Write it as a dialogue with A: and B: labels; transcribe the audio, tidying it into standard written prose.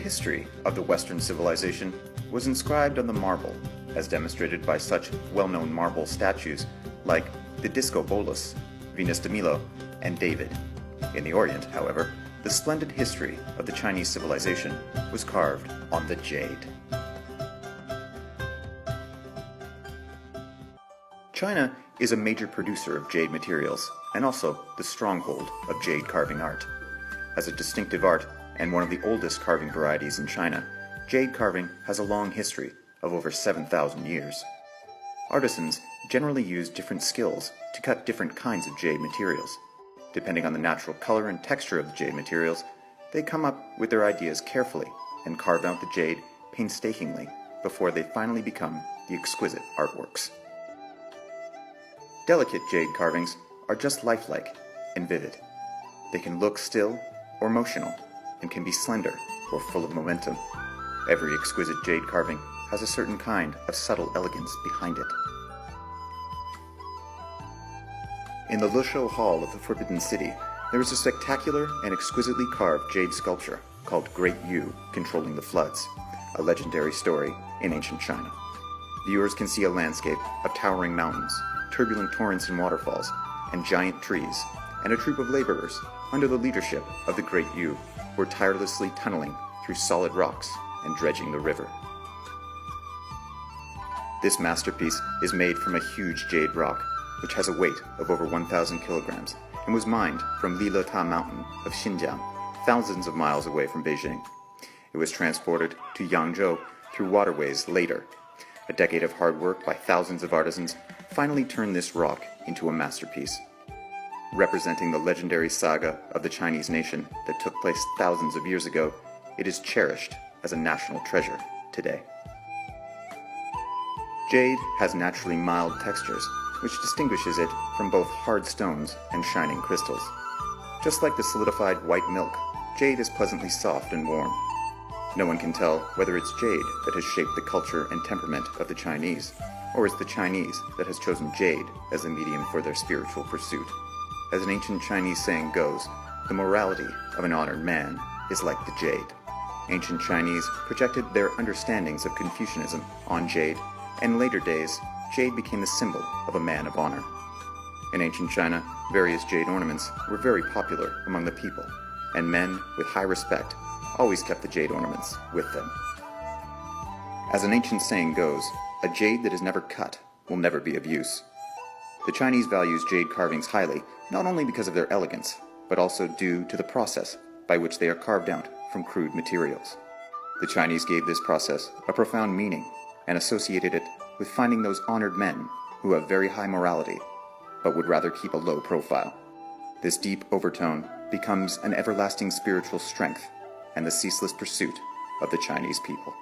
A: history of the Western civilization was inscribed on the marble, as demonstrated by such well-known marble statues like the Discobolus, Venus de Milo, and David. In the Orient, however, the splendid history of the Chinese civilization was carved on the jade. China is a major producer of jade materials and also the stronghold of jade carving art. As a distinctive art and one of the oldest carving varieties in China, jade carving has a long history of over 7,000 years. Artisans generally use different skills to cut different kinds of jade materials. Depending on the natural color and texture of the jade materials, they come up with their ideas carefully and carve out the jade painstakingly before they finally become the exquisite artworks. Delicate jade carvings are just lifelike and vivid. They can look still or motional and can be slender or full of momentum. Every exquisite jade carving has a certain kind of subtle elegance behind it. In the Lushou Hall of the Forbidden City, there is a spectacular and exquisitely carved jade sculpture called Great Yu Controlling the Floods, a legendary story in ancient China. Viewers can see a landscape of towering mountains, turbulent torrents and waterfalls, and giant trees, and a troop of laborers under the leadership of the Great Yu were tirelessly tunneling through solid rocks and dredging the river. This masterpiece is made from a huge jade rock, which has a weight of over 1,000 kilograms and was mined from Lilita Mountain of Xinjiang, thousands of miles away from Beijing. It was transported to Yangzhou through waterways later. A decade of hard work by thousands of artisans finally turned this rock into a masterpiece. Representing the legendary saga of the Chinese nation that took place thousands of years ago, it is cherished as a national treasure today. Jade has naturally mild textures, which distinguishes it from both hard stones and shining crystals. Just like the solidified white milk, jade is pleasantly soft and warm. No one can tell whether it's jade that has shaped the culture and temperament of the Chinese, or it's the Chinese that has chosen jade as a medium for their spiritual pursuit. As an ancient Chinese saying goes, the morality of an honored man is like the jade. Ancient Chinese projected their understandings of Confucianism on jade, and in later days, jade became the symbol of a man of honor. In ancient China, various jade ornaments were very popular among the people, and men with high respect always kept the jade ornaments with them. As an ancient saying goes, a jade that is never cut will never be of use. The Chinese values jade carvings highly, not only because of their elegance, but also due to the process by which they are carved out from crude materials. The Chinese gave this process a profound meaning and associated it with finding those honored men who have very high morality, but would rather keep a low profile. This deep overtone becomes an everlasting spiritual strength and the ceaseless pursuit of the Chinese people.